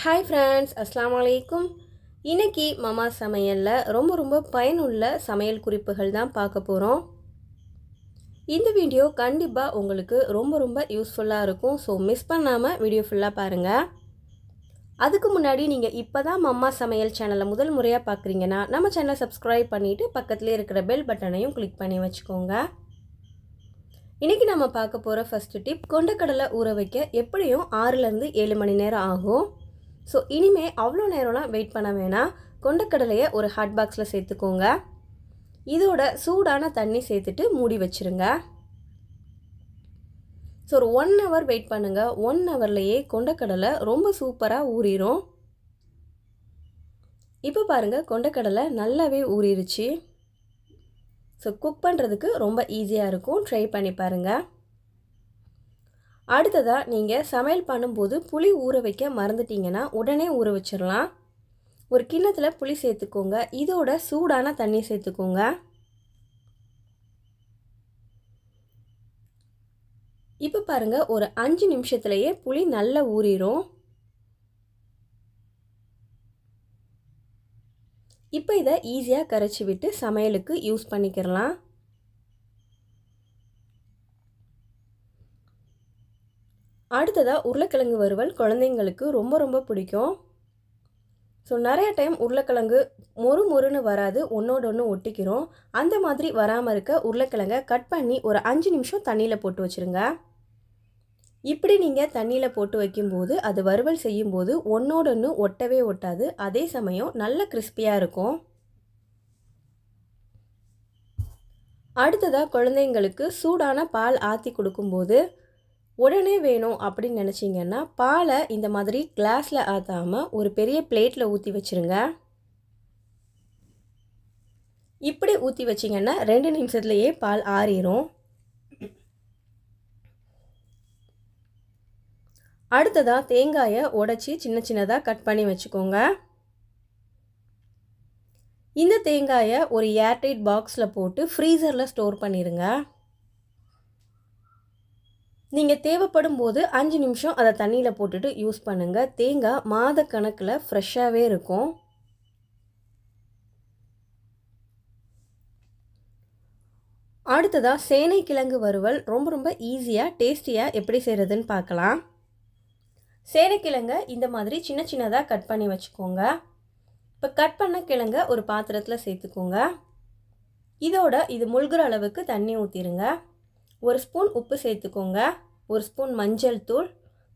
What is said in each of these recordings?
Hi friends, அஸ்ஸலாமு அலைக்கும். இன்னைக்கு மாமா சமையலில் ரொம்ப பயனுள்ள சமையல் குறிப்புகள் தான் பார்க்க போகிறோம். இந்த வீடியோ கண்டிப்பாக உங்களுக்கு ரொம்ப யூஸ்ஃபுல்லாக இருக்கும். ஸோ மிஸ் பண்ணாமல் வீடியோ ஃபுல்லாக பாருங்கள். அதுக்கு முன்னாடி நீங்கள் இப்போ தான் மாமா சமையல் சேனலை முதல் முறையாக பார்க்குறீங்கன்னா நம்ம சேனலை சப்ஸ்கிரைப் பண்ணிவிட்டு பக்கத்துலேயே இருக்கிற பெல் பட்டனையும் கிளிக் பண்ணி வச்சுக்கோங்க. இன்றைக்கி நம்ம பார்க்க போகிற ஃபஸ்ட்டு டிப், கொண்டக்கடலை ஊற வைக்க எப்படியும் 6லேருந்து 7 மணி நேரம் ஆகும். ஸோ இனிமேல் அவ்வளோ நேரம்லாம் வெயிட் பண்ண வேணாம். கொண்டக்கடலையை ஒரு ஹாட் பாக்ஸில் சேர்த்துக்கோங்க. இதோட சூடான தண்ணி சேர்த்துட்டு மூடி வச்சுருங்க. ஸோ ஒரு 1 ஹவர் வெயிட் பண்ணுங்கள். 1 ஹவர்லேயே கொண்டக்கடலை ரொம்ப சூப்பராக ஊறிடும். இப்போ பாருங்கள், கொண்டக்கடலை நல்லாவே ஊறிடுச்சு. ஸோ குக் பண்ணுறதுக்கு ரொம்ப ஈஸியாக இருக்கும். ட்ரை பண்ணி பாருங்கள். அடுத்ததாக நீங்கள் சமையல் பண்ணும்போது புளி ஊற வைக்க மறந்துட்டிங்கன்னா உடனே ஊற வச்சிடலாம். ஒரு கிண்ணத்தில் புளி சேர்த்துக்கோங்க. இதோட சூடான தண்ணி சேர்த்துக்கோங்க. இப்போ பாருங்கள், ஒரு 5 நிமிஷத்துலேயே புளி நல்லா ஊறிடும். இப்போ இதை ஈஸியாக கரைச்சி விட்டு சமையலுக்கு யூஸ் பண்ணிக்கிறலாம். அடுத்ததாக உருளைக்கிழங்கு வறுவல் குழந்தைங்களுக்கு ரொம்ப பிடிக்கும். ஸோ நிறைய டைம் உருளைக்கிழங்கு மொறுன்னு வராது, ஒன்றோட ஒன்று ஒட்டிக்கிறோம். அந்த மாதிரி வராமல் இருக்க உருளைக்கிழங்கை கட் பண்ணி ஒரு 5 நிமிஷம் தண்ணியில் போட்டு வச்சுருங்க. இப்படி நீங்கள் தண்ணியில் போட்டு வைக்கும்போது அது வறுவல் செய்யும்போது ஒன்றோட ஒன்று ஒட்டவே ஒட்டாது. அதே சமயம் நல்ல கிறிஸ்பியாக இருக்கும். அடுத்ததாக குழந்தைங்களுக்கு சூடான பால் ஆற்றி கொடுக்கும்போது உடனே வேணும் அப்படின்னு நினச்சிங்கன்னா பாலை இந்த மாதிரி கிளாஸில் ஆற்றாமல் ஒரு பெரிய பிளேட்டில் ஊற்றி வச்சுருங்க. இப்படி ஊற்றி வச்சிங்கன்னா 2 நிமிஷத்துலேயே பால் ஆறிடும். அடுத்ததாக தேங்காயை உடைச்சி சின்னதாக கட் பண்ணி வச்சுக்கோங்க. இந்த தேங்காயை ஒரு ஏர்டைட் பாக்ஸில் போட்டு ஃப்ரீசரில் ஸ்டோர் பண்ணிடுங்க. நீங்கள் தேவைப்படும் போது 5 நிமிஷம் அதை தண்ணியில் போட்டுட்டு யூஸ் பண்ணுங்கள். தேங்காய் மாத கணக்கில் ஃப்ரெஷ்ஷாகவே இருக்கும். அடுத்ததாக சேனைக்கிழங்கு வறுவல் ரொம்ப ஈஸியாக டேஸ்டியாக எப்படி செய்கிறதுன்னு பார்க்கலாம். சேனைக்கிழங்கை இந்த மாதிரி சின்னதாக கட் பண்ணி வச்சுக்கோங்க. இப்போ கட் பண்ண கிழங்கை ஒரு பாத்திரத்தில் சேர்த்துக்கோங்க. இதோட இது முழுகிற அளவுக்கு தண்ணி ஊற்றிடுங்க. 1 ஸ்பூன் உப்பு சேர்த்துக்கோங்க. 1 ஸ்பூன் மஞ்சள் தூள்,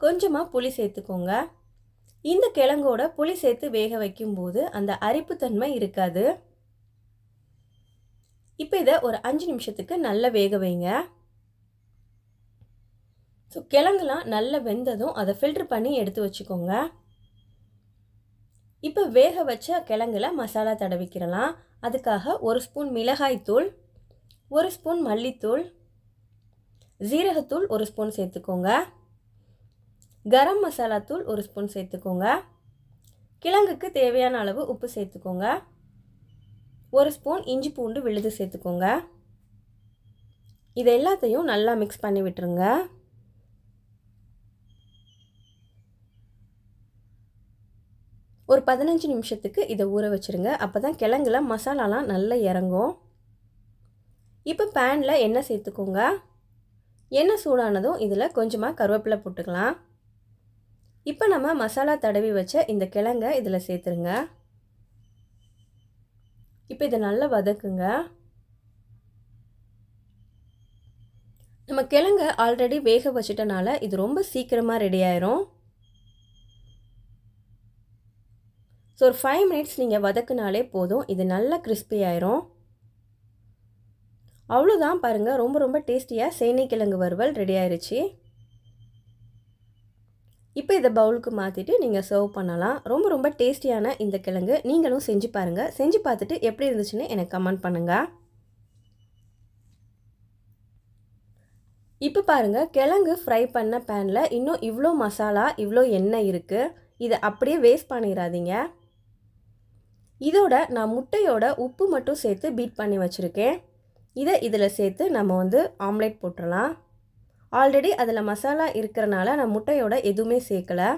கொஞ்சமாக புளி சேர்த்துக்கோங்க. இந்த கிழங்கோட புளி சேர்த்து வேக வைக்கும்போது அந்த அரிப்புத்தன்மை இருக்காது. இப்போ இதை ஒரு 5 நிமிஷத்துக்கு நல்லா வேக வைங்க. ஸோ கிழங்குலாம் நல்லா வெந்ததும் அதை ஃபில்டர் பண்ணி எடுத்து வச்சுக்கோங்க. இப்போ வேக வச்ச கிழங்குல மசாலா தடவிக்கிறலாம். அதுக்காக 1 ஸ்பூன் மிளகாய்த்தூள், 1 ஸ்பூன் மல்லித்தூள், ஜீரகத்தூள் 1 ஸ்பூன் சேர்த்துக்கோங்க. கரம் மசாலா தூள் 1 ஸ்பூன் சேர்த்துக்கோங்க. கிழங்குக்கு தேவையான அளவு உப்பு சேர்த்துக்கோங்க. 1 ஸ்பூன் இஞ்சி பூண்டு விழுது சேர்த்துக்கோங்க. இது எல்லாத்தையும் நல்லா மிக்ஸ் பண்ணி விட்டுருங்க. ஒரு 15 நிமிஷத்துக்கு இதை ஊற வச்சுருங்க. அப்போ தான் கிழங்குல மசாலாலாம் நல்லா இறங்கும். இப்போ பேனில் எண்ணெய் சேர்த்துக்கோங்க. எண்ணெய் சூடானதும் இதில் கொஞ்சமாக கருவேப்பிலை போட்டுக்கலாம். இப்போ நம்ம மசாலா தடவி வச்ச இந்த கிழங்கை இதில் சேர்த்துருங்க. இப்போ இதை நல்லா வதக்குங்க. நம்ம கிழங்கை ஆல்ரெடி வேக வச்சிட்டனால இது ரொம்ப சீக்கிரமாக ரெடி ஆயிரும். ஸோ ஒரு 5 மினிட்ஸ் நீங்கள் வதக்குனாலே போதும், இது நல்லா கிறிஸ்பி ஆயிரும். அவ்வளோதான் பாருங்கள், ரொம்ப டேஸ்டியாக சேனைக்கிழங்கு வறுவல் ரெடி ஆயிடுச்சு. இப்போ இதை பவுலுக்கு மாற்றிட்டு நீங்கள் சர்வ் பண்ணலாம். ரொம்ப டேஸ்டியான இந்த கிழங்கு நீங்களும் செஞ்சு பாருங்கள். செஞ்சு பார்த்துட்டு எப்படி இருந்துச்சுன்னு எனக்கு கமெண்ட் பண்ணுங்கள். இப்போ பாருங்கள், கிழங்கு ஃப்ரை பண்ண பேனில் இன்னும் இவ்வளோ மசாலா இவ்வளோ எண்ணெய் இருக்குது. இதை அப்படியே வேஸ்ட் பண்ணிடாதீங்க. இதோட நான் முட்டையோட உப்பு மட்டும் சேர்த்து பீட் பண்ணி வச்சுருக்கேன். இதை இதில் சேர்த்து நம்ம ஆம்லேட் போட்டுடலாம். ஆல்ரெடி அதில் மசாலா இருக்கிறனால நான் முட்டையோட எதுவுமே சேர்க்கலை.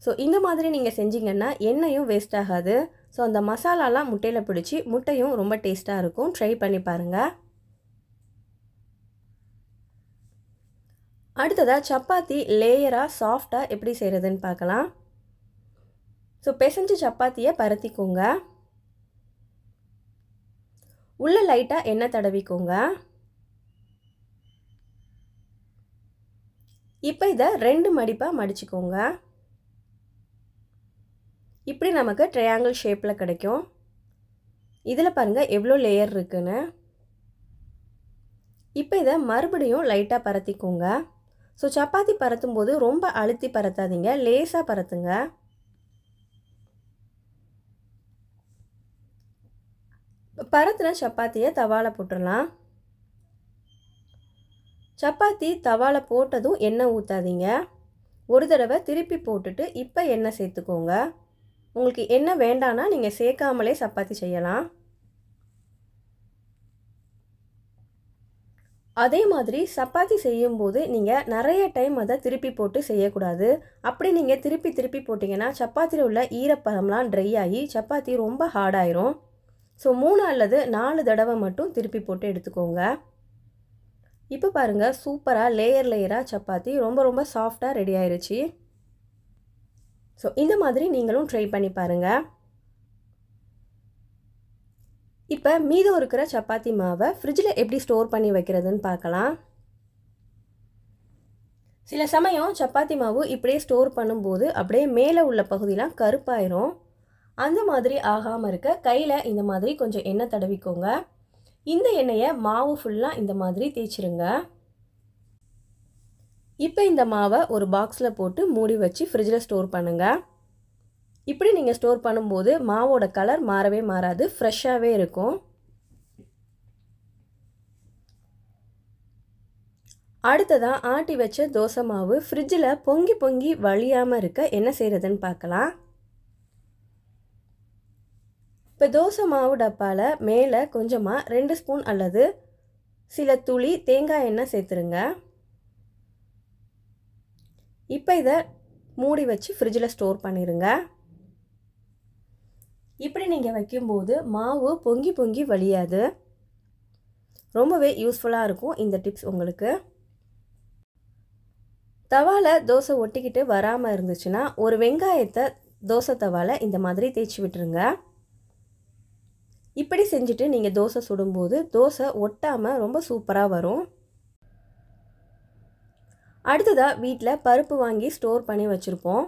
ஸோ இந்த மாதிரி நீங்கள் செஞ்சீங்கன்னா எண்ணெயும் வேஸ்ட் ஆகாது. ஸோ அந்த மசாலாலாம் முட்டையில் பிடிச்சி முட்டையும் ரொம்ப டேஸ்ட்டாக இருக்கும். ட்ரை பண்ணி பாருங்கள். அடுத்ததாக சப்பாத்தி லேயராக சாஃப்டாக எப்படி செய்கிறதுன்னு பார்க்கலாம். ஸோ பிசைஞ்சு சப்பாத்தியை பரத்திக்கோங்க. உள்ளே லைட்டாக எண்ணெய் தடவிக்கோங்க. இப்போ இதை 2 மடிப்பாக மடிச்சுக்கோங்க. இப்படி நமக்கு ட்ரையாங்கிள் ஷேப்பில் கிடைக்கும். இதில் பாருங்கள் எவ்வளோ லேயர் இருக்குன்னு. இப்போ இதை மறுபடியும் லைட்டாக பரத்திக்கோங்க. ஸோ சப்பாத்தி பரத்தும் போது ரொம்ப அழுத்தி பரத்தாதீங்க, லேசாக பரத்துங்க. பரத்துன சப்பாத்தியை தவாவில் போட்டுடலாம். சப்பாத்தி தவாவில் போட்டதும் எண்ணெய் ஊற்றாதீங்க. ஒரு தடவை திருப்பி போட்டுட்டு இப்போ எண்ணெய் சேர்த்துக்கோங்க. உங்களுக்கு எண்ணெய் வேண்டான்னா நீங்கள் சேர்க்காமலே சப்பாத்தி செய்யலாம். அதே மாதிரி சப்பாத்தி செய்யும்போது நீங்கள் நிறைய டைம் அதை திருப்பி போட்டு செய்யக்கூடாது. அப்படி நீங்கள் திருப்பி திருப்பி போட்டிங்கன்னா சப்பாத்தியில் உள்ள ஈரப்பதம்லாம் ட்ரை ஆகி சப்பாத்தி ரொம்ப ஹார்டாயிரும். ஸோ 3 அல்லது 4 தடவை மட்டும் திருப்பி போட்டு எடுத்துக்கோங்க. இப்போ பாருங்கள் சூப்பராக லேயராக சப்பாத்தி ரொம்ப ரொம்ப சாஃப்டாக ரெடி ஆயிடுச்சு. ஸோ இந்த மாதிரி நீங்களும் ட்ரை பண்ணி பாருங்கள். இப்போ மீதம் இருக்கிற சப்பாத்தி மாவை ஃப்ரிட்ஜில் எப்படி ஸ்டோர் பண்ணி வைக்கிறதுன்னு பார்க்கலாம். சில சமயம் சப்பாத்தி மாவு இப்படியே ஸ்டோர் பண்ணும்போது அப்படியே மேலே உள்ள பகுதியெலாம் கருப்பாயிரும். அந்த மாதிரி ஆகாமல் இருக்க கையில் இந்த மாதிரி கொஞ்சம் எண்ணெய் தடவிக்கோங்க. இந்த எண்ணெயை மாவு ஃபுல்லாக இந்த மாதிரி தேய்ச்சிருங்க. இப்போ இந்த மாவை ஒரு பாக்ஸில் போட்டு மூடி வச்சு ஃப்ரிட்ஜில் ஸ்டோர் பண்ணுங்கள். இப்படி நீங்கள் ஸ்டோர் பண்ணும்போது மாவோட கலர் மாறவே மாறாது, ஃப்ரெஷ்ஷாகவே இருக்கும். அடுத்ததாக ஆட்டி வச்ச தோசை மாவு ஃப்ரிட்ஜில் பொங்கி பொங்கி வழியாமல் இருக்க என்ன செய்கிறதுன்னு பார்க்கலாம். இப்போ தோசை மாவு டப்பாவில் மேலே கொஞ்சமாக 2 ஸ்பூன் அல்லது சில துளி தேங்காய் எண்ணெய் சேர்த்துருங்க. இப்போ இதை மூடி வச்சு ஃப்ரிட்ஜில் ஸ்டோர் பண்ணிடுங்க. இப்படி நீங்கள் வைக்கும்போது மாவு பொங்கி பொங்கி வழியாது. ரொம்பவே யூஸ்ஃபுல்லாக இருக்கும் இந்த டிப்ஸ் உங்களுக்கு. தவாவில் தோசை ஒட்டிக்கிட்டு வராமல் இருந்துச்சுன்னா ஒரு வெங்காயத்தை தோசை தவாவில் இந்த மாதிரி தேய்ச்சி விட்டுருங்க. இப்படி செஞ்சுட்டு நீங்கள் தோசை சுடும்போது தோசை ஒட்டாமல் ரொம்ப சூப்பராக வரும். அடுத்ததாக வீட்டில் பருப்பு வாங்கி ஸ்டோர் பண்ணி வச்சுருப்போம்.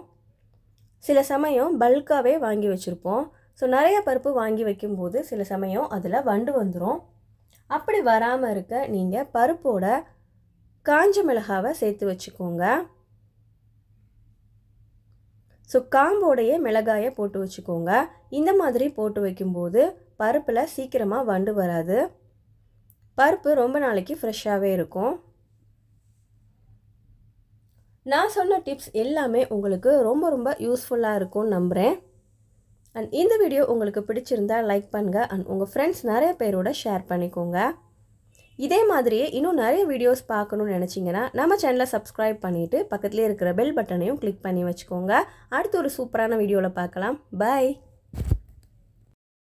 சில சமயம் பல்காகவே வாங்கி வச்சுருப்போம். ஸோ நிறைய பருப்பு வாங்கி வைக்கும்போது சில சமயம் அதில் வண்டு வந்துடும். அப்படி வராமல் இருக்க நீங்கள் பருப்போட காஞ்ச மிளகாவை சேர்த்து வச்சுக்கோங்க. ஸோ காம்போடையே மிளகாயை போட்டு வச்சுக்கோங்க. இந்த மாதிரி போட்டு வைக்கும்போது பருப்பில் சீக்கிரமாக வண்டு வராது. பருப்பு ரொம்ப நாளைக்கு ஃப்ரெஷ்ஷாகவே இருக்கும். நான் சொன்ன டிப்ஸ் எல்லாமே உங்களுக்கு ரொம்ப ரொம்ப யூஸ்ஃபுல்லாக இருக்கும்னு நம்புகிறேன். அண்ட் இந்த வீடியோ உங்களுக்கு பிடிச்சிருந்தா லைக் பண்ணுங்கள். அண்ட் உங்கள் ஃப்ரெண்ட்ஸ் நிறைய பேரோட ஷேர் பண்ணிக்கோங்க. இதே மாதிரியே இன்னும் நிறைய வீடியோஸ் பார்க்கணுன்னு நினச்சிங்கன்னா நம்ம சேனலை சப்ஸ்கிரைப் பண்ணிவிட்டு பக்கத்துலேயே இருக்கிற பெல் பட்டனையும் கிளிக் பண்ணி வச்சுக்கோங்க. அடுத்து ஒரு சூப்பரான வீடியோவில் பார்க்கலாம். பாய்.